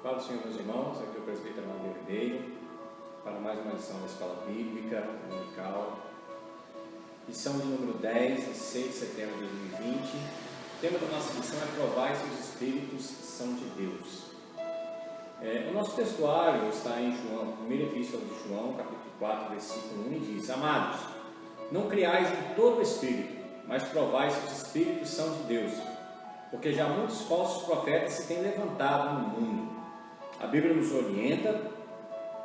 Paz do Senhor, meus irmãos, aqui é o presbítero Amadeu Ribeiro, para mais uma lição da Escola Bíblica Dominical, lição de número 10, de 6 de setembro de 2020. O tema da nossa lição é provar se os Espíritos são de Deus. O nosso textuário está em João, primeira epístola de João, capítulo 4, versículo 1, e diz: Amados, não criais em todo Espírito, mas provai se os Espíritos são de Deus, porque já muitos falsos profetas se têm levantado no mundo. A Bíblia nos orienta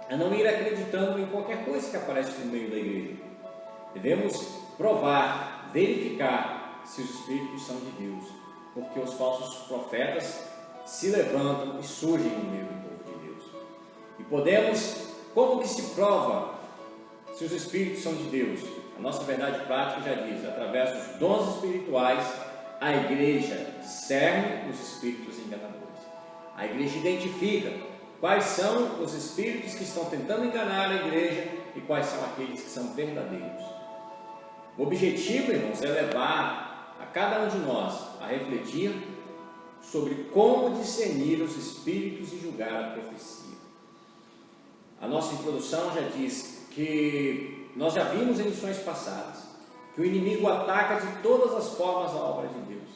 a não ir acreditando em qualquer coisa que aparece no meio da igreja. Devemos provar, verificar se os Espíritos são de Deus, porque os falsos profetas se levantam e surgem no meio do povo de Deus. E como que se prova se os Espíritos são de Deus? A nossa verdade prática já diz: através dos dons espirituais, a igreja discerne os espíritos enganadores. A igreja identifica quais são os espíritos que estão tentando enganar a igreja e quais são aqueles que são verdadeiros. O objetivo, irmãos, é levar a cada um de nós a refletir sobre como discernir os espíritos e julgar a profecia. A nossa introdução já diz que nós já vimos em lições passadas que o inimigo ataca de todas as formas a obra de Deus.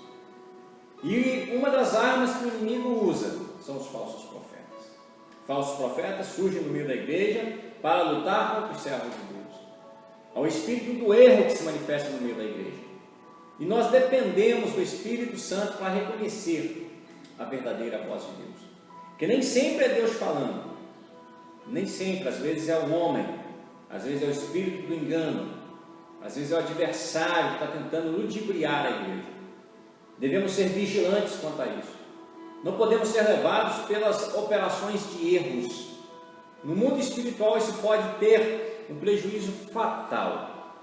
E uma das armas que o inimigo usa são os falsos profetas. Falsos profetas surgem no meio da igreja para lutar contra os servos de Deus. Há o espírito do erro que se manifesta no meio da igreja. E nós dependemos do Espírito Santo para reconhecer a verdadeira voz de Deus. Porque nem sempre é Deus falando. Nem sempre, às vezes é o homem, às vezes é o espírito do engano, às vezes é o adversário que está tentando ludibriar a igreja. Devemos ser vigilantes quanto a isso. Não podemos ser levados pelas operações de erros. No mundo espiritual isso pode ter um prejuízo fatal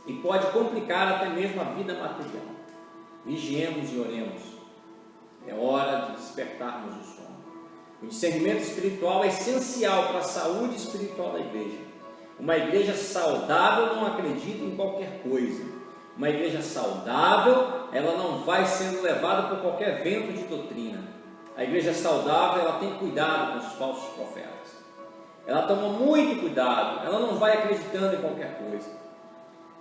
e pode complicar até mesmo a vida material. Vigiemos e oremos. É hora de despertarmos o sono. O discernimento espiritual é essencial para a saúde espiritual da igreja. Uma igreja saudável não acredita em qualquer coisa. Uma igreja saudável, ela não vai sendo levada por qualquer vento de doutrina. A igreja saudável, ela tem cuidado com os falsos profetas. Ela toma muito cuidado, ela não vai acreditando em qualquer coisa.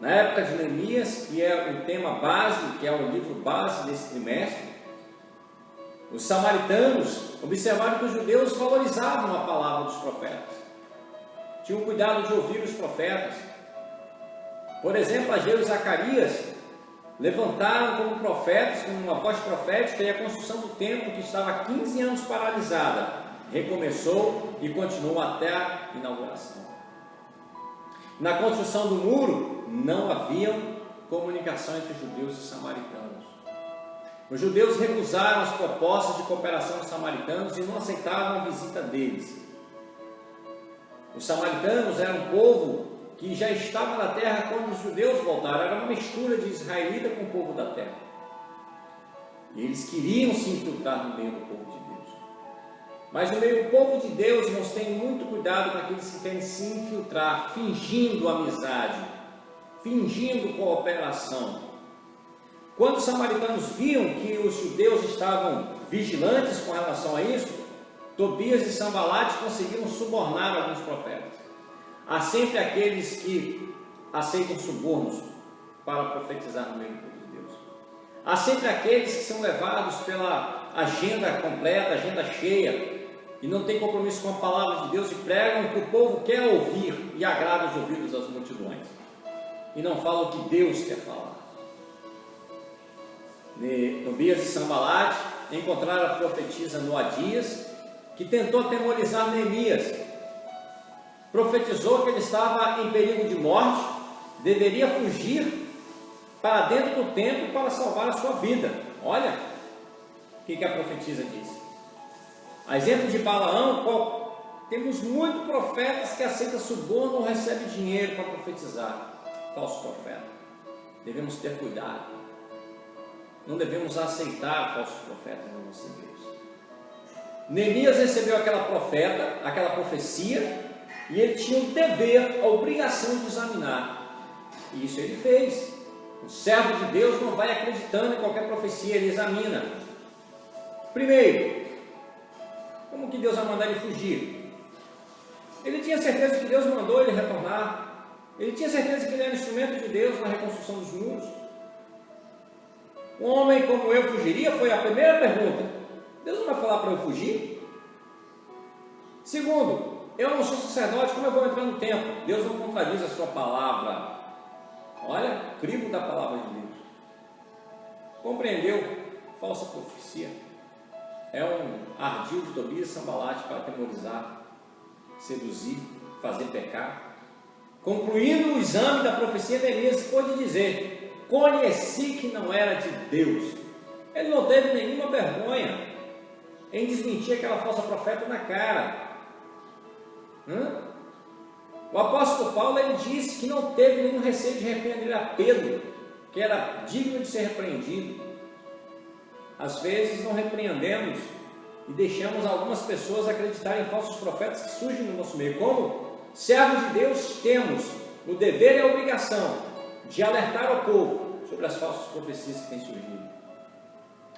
Na época de Neemias, que é o tema base, que é o livro base desse trimestre, os samaritanos observaram que os judeus valorizavam a palavra dos profetas. Tinham cuidado de ouvir os profetas. Por exemplo, Ageu e Zacarias levantaram como profetas, com uma voz profética, e a construção do templo, que estava há 15 anos paralisada, recomeçou e continuou até a inauguração. Na construção do muro, não havia comunicação entre judeus e samaritanos. Os judeus recusaram as propostas de cooperação dos samaritanos e não aceitavam a visita deles. Os samaritanos eram um povo que já estava na terra quando os judeus voltaram. Era uma mistura de israelita com o povo da terra. E eles queriam se infiltrar no meio do povo de Deus. Mas no meio do povo de Deus, nós temos muito cuidado com aqueles que querem se infiltrar, fingindo amizade, fingindo cooperação. Quando os samaritanos viam que os judeus estavam vigilantes com relação a isso, Tobias e Sambalate conseguiram subornar alguns profetas. Há sempre aqueles que aceitam subornos para profetizar no meio do povo de Deus. Há sempre aqueles que são levados pela agenda completa, agenda cheia, e não têm compromisso com a palavra de Deus e pregam o que o povo quer ouvir e agrada os ouvidos das multidões. E não falam o que Deus quer falar. Tobias e Sambalate encontraram a profetisa Noadias, que tentou atemorizar Neemias. Profetizou que ele estava em perigo de morte, deveria fugir para dentro do templo para salvar a sua vida. Olha o que a profetisa disse. A exemplo de Balaão, temos muitos profetas que aceitam suborno ou recebem dinheiro para profetizar. Falso profeta. Devemos ter cuidado. Não devemos aceitar falsos profetas na nossa igreja. Neemias recebeu aquela profecia, e ele tinha o dever, a obrigação de examinar. E isso ele fez. O servo de Deus não vai acreditando em qualquer profecia, ele examina. Primeiro, Como que Deus vai mandar ele fugir? Ele tinha certeza que Deus mandou ele retornar. Ele tinha certeza que ele era instrumento de Deus na reconstrução dos muros. Um homem como eu fugiria? Foi a primeira pergunta. Deus não vai falar para eu fugir? Segundo, eu não sou sacerdote, como eu vou entrar no templo? Deus não contradiz a sua palavra. Olha, crivo da palavra de Deus. Compreendeu? Falsa profecia. É um ardil de Tobias e Sambalate para atemorizar, seduzir, fazer pecar. Concluindo o exame da profecia, Neemias pôde dizer: conheci que não era de Deus. Ele não teve nenhuma vergonha em desmentir aquela falsa profeta na cara. O apóstolo Paulo, ele disse que não teve nenhum receio de repreender a Pedro, que era digno de ser repreendido. Às vezes não repreendemos e deixamos algumas pessoas acreditarem em falsos profetas que surgem no nosso meio. Como servos de Deus, temos o dever e a obrigação de alertar ao povo sobre as falsas profecias que têm surgido.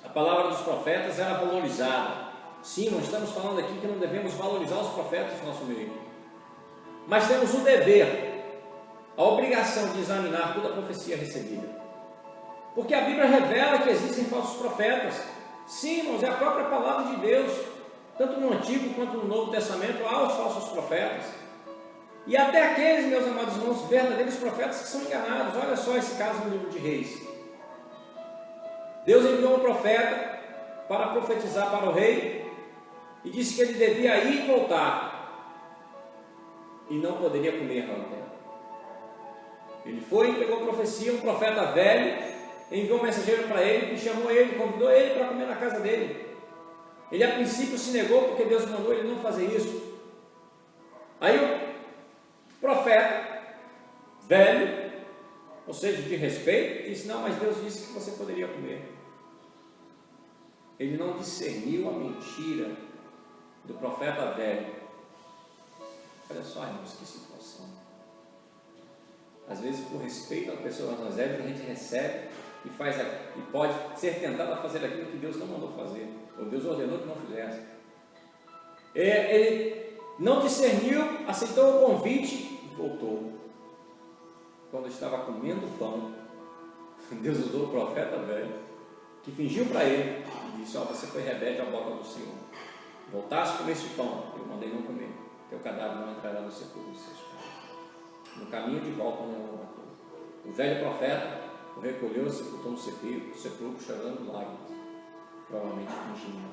A palavra dos profetas era valorizada. Sim, não estamos falando aqui que não devemos valorizar os profetas do nosso meio, mas temos o dever, a obrigação de examinar toda a profecia recebida, porque a Bíblia revela que existem falsos profetas. Sim, irmãos, é a própria palavra de Deus, tanto no Antigo quanto no Novo Testamento há os falsos profetas, e até aqueles, meus amados irmãos, verdadeiros profetas que são enganados. Olha só esse caso no livro de Reis. Deus enviou um profeta para profetizar para o rei e disse que ele devia ir e voltar e não poderia comer na terra. Ele foi, entregou a profecia, um profeta velho, enviou um mensageiro para ele, que chamou ele, convidou ele para comer na casa dele. Ele a princípio se negou, porque Deus mandou ele não fazer isso. Aí o profeta velho, ou seja, de respeito, disse: não, mas Deus disse que você poderia comer. Ele não discerniu a mentira do profeta velho. Olha só, irmãos, que situação. Às vezes, por respeito às pessoas mais velhas, a gente recebe e pode ser tentado a fazer aquilo que Deus não mandou fazer, ou Deus ordenou que não fizesse. Ele não discerniu, aceitou o convite e voltou. Quando estava comendo pão, Deus usou o profeta velho, que fingiu para ele e disse: você foi rebelde à boca do Senhor. Voltaste a comer esse pão, eu mandei não comer. Teu cadáver não entrará no sepulcro dos seus pais. No caminho de volta, o leão matou. O velho profeta o recolheu e sepultou no sepulcro, chorando lágrimas, provavelmente fingindo.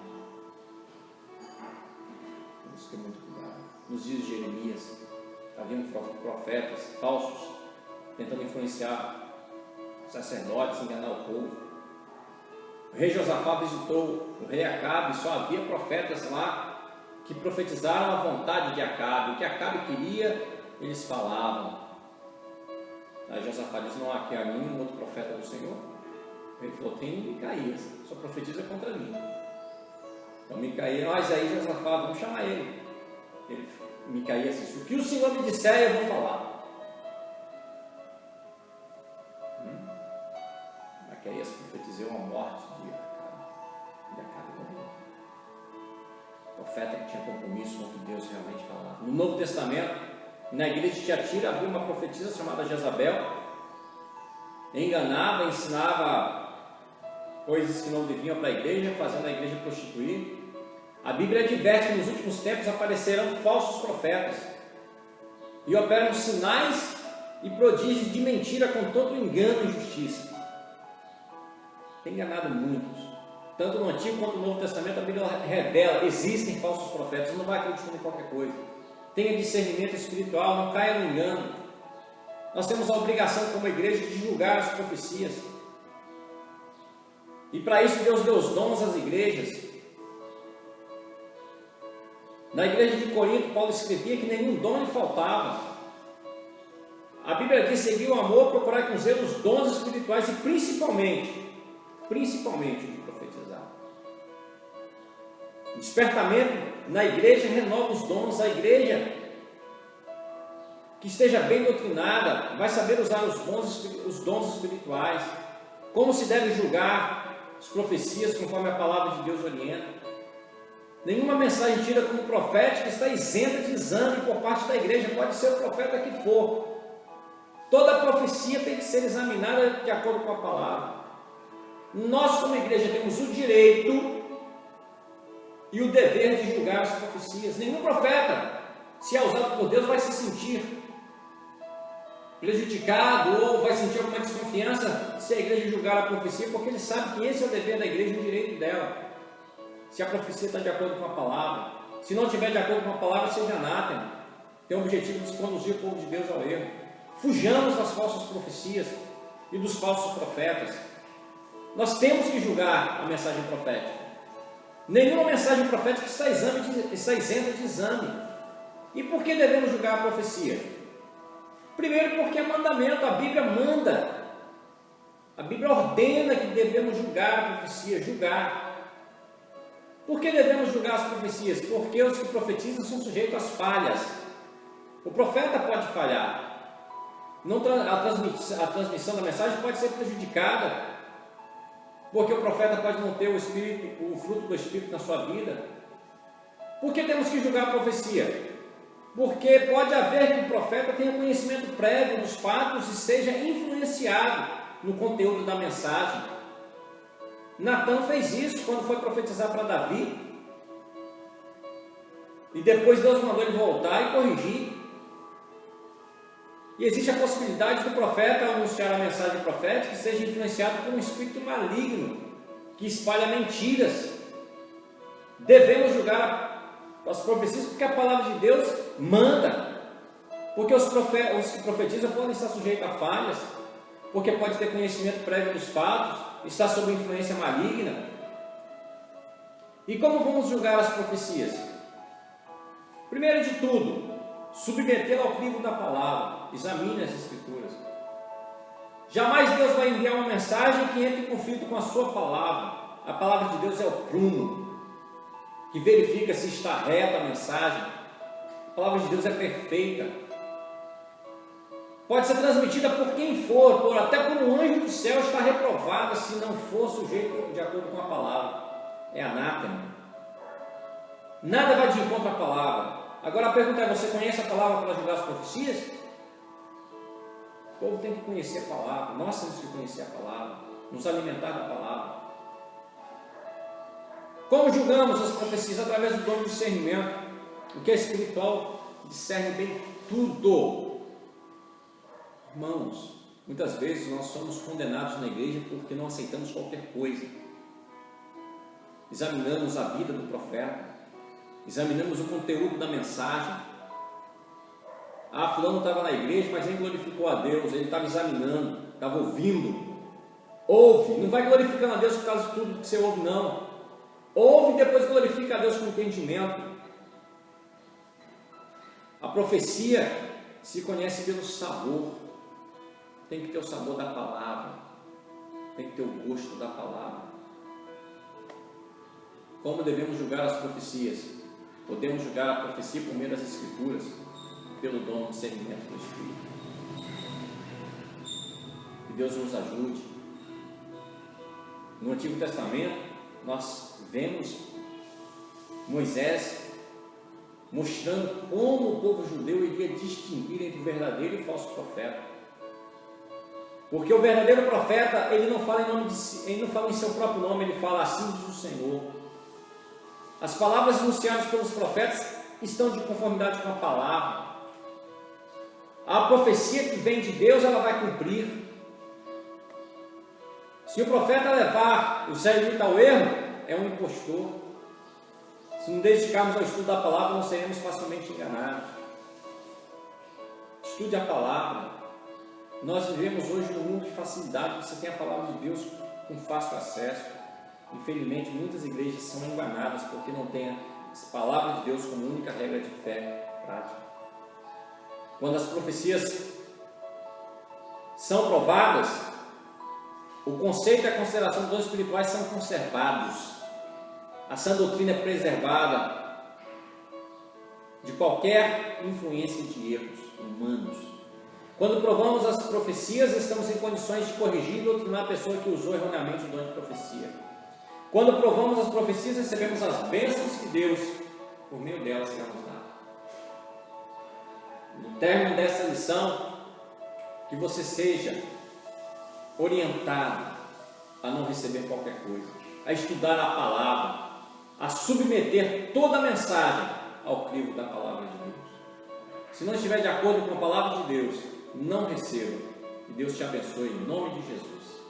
Temos que ter muito cuidado. Nos dias de Jeremias, haviam profetas falsos tentando influenciar sacerdotes, enganar o povo. O rei Josafá visitou o rei Acabe, e só havia profetas lá que profetizaram a vontade de Acabe. O que Acabe queria, eles falavam. Aí Josafá disse: não há aqui a mim um outro profeta do Senhor? Ele falou: tem Micaías, só profetiza contra mim. Então Micaías: mas aí Josafá, vamos chamar ele. Micaías disse: o que o Senhor me disser, eu vou falar. Micaías profetizou a morte de Acabe, e Acabe morreu. Profeta que tinha compromisso com o que Deus realmente falava. No Novo Testamento, na igreja de Tiatira, havia uma profetisa chamada Jezabel, enganava, ensinava coisas que não deviam para a igreja, fazendo a igreja prostituir. A Bíblia adverte que nos últimos tempos aparecerão falsos profetas e operam sinais e prodígios de mentira com todo engano e injustiça. Tem enganado muitos. Tanto no Antigo quanto no Novo Testamento, a Bíblia revela: existem falsos profetas. Não vai acreditar em qualquer coisa. Tenha discernimento espiritual, não caia no engano. Nós temos a obrigação como igreja de divulgar as profecias. E para isso Deus deu os dons às igrejas. Na igreja de Corinto, Paulo escrevia que nenhum dom lhe faltava. A Bíblia diz: seguir o amor, procurar com zelo os dons espirituais e principalmente o de profetizar. O despertamento na igreja renova os dons. A igreja que esteja bem doutrinada vai saber usar os dons espirituais, como se deve julgar as profecias conforme a palavra de Deus orienta. Nenhuma mensagem tida como profética está isenta de exame por parte da igreja, pode ser o profeta que for. Toda profecia tem que ser examinada de acordo com a palavra. Nós, como igreja, temos o direito e o dever de julgar as profecias. Nenhum profeta, se é usado por Deus, vai se sentir prejudicado ou vai sentir alguma desconfiança se a igreja julgar a profecia, porque ele sabe que esse é o dever da igreja e o direito dela. Se a profecia está de acordo com a palavra, se não estiver de acordo com a palavra, seja anátema. Tem o objetivo de conduzir o povo de Deus ao erro. Fujamos das falsas profecias e dos falsos profetas. Nós temos que julgar a mensagem profética. Nenhuma mensagem profética está isenta de exame. E por que devemos julgar a profecia? Primeiro, porque é mandamento, a Bíblia manda. A Bíblia ordena que devemos julgar a profecia, julgar. Por que devemos julgar as profecias? Porque os que profetizam são sujeitos às falhas. O profeta pode falhar. A transmissão da mensagem pode ser prejudicada, porque o profeta pode não ter o fruto do Espírito na sua vida. Por que temos que julgar a profecia? Porque pode haver que o profeta tenha conhecimento prévio dos fatos e seja influenciado no conteúdo da mensagem. Natã fez isso quando foi profetizar para Davi, e depois Deus mandou ele voltar e corrigir. E existe a possibilidade do profeta, ao anunciar a mensagem profética, seja influenciado por um espírito maligno que espalha mentiras. Devemos julgar as profecias porque a palavra de Deus manda, porque os que profetizam podem estar sujeitos a falhas, porque pode ter conhecimento prévio dos fatos, está sob influência maligna. E como vamos julgar as profecias? Primeiro de tudo, submetê-la ao crivo da palavra. Examine as Escrituras. Jamais Deus vai enviar uma mensagem que entre em conflito com a sua palavra. A palavra de Deus é o prumo que verifica se está reta a mensagem. A palavra de Deus é perfeita. Pode ser transmitida por quem for, até por um anjo do céu, está reprovada se não for sujeito de acordo com a palavra. É anátema. Nada vai de encontro à palavra. Agora a pergunta é: você conhece a palavra para julgar as profecias? O povo tem que conhecer a palavra. Nós temos que conhecer a palavra, nos alimentar da palavra. Como julgamos as profecias? Através do dom do discernimento. O que é espiritual discerne bem tudo. Irmãos, muitas vezes nós somos condenados na igreja porque não aceitamos qualquer coisa. Examinamos a vida do profeta, examinamos o conteúdo da mensagem. Fulano estava na igreja, mas nem glorificou a Deus. Ele estava examinando, estava ouvindo. Ouve, não vai glorificando a Deus por causa de tudo que você ouve, não. Ouve e depois glorifica a Deus com entendimento. A profecia se conhece pelo sabor. Tem que ter o sabor da palavra, tem que ter o gosto da palavra. Como devemos julgar as profecias? Podemos julgar a profecia por meio das Escrituras, pelo dom do discernimento do Espírito. Que Deus nos ajude. No Antigo Testamento, nós vemos Moisés mostrando como o povo judeu iria distinguir entre o verdadeiro e o falso profeta. Porque o verdadeiro profeta, ele não fala em seu próprio nome, ele fala: assim diz o Senhor. As palavras anunciadas pelos profetas estão de conformidade com a palavra. A profecia que vem de Deus, ela vai cumprir. Se o profeta levar o israelita ao erro, é um impostor. Se não dedicarmos ao estudo da palavra, não seremos facilmente enganados. Estude a palavra. Nós vivemos hoje num mundo de facilidade. Você tem a palavra de Deus com fácil acesso. Infelizmente, muitas igrejas são enganadas porque não têm a palavra de Deus como única regra de fé prática. Quando as profecias são provadas, o conceito e a consideração dos dons espirituais são conservados. A sã doutrina é preservada de qualquer influência de erros humanos. Quando provamos as profecias, estamos em condições de corrigir e doutrinar a pessoa que usou erroneamente o dom de profecia. Quando provamos as profecias, recebemos as bênçãos que Deus, por meio delas, quer nos dar. No término dessa lição, que você seja orientado a não receber qualquer coisa, a estudar a palavra, a submeter toda a mensagem ao crivo da palavra de Deus. Se não estiver de acordo com a palavra de Deus, não receba. Que Deus te abençoe em nome de Jesus.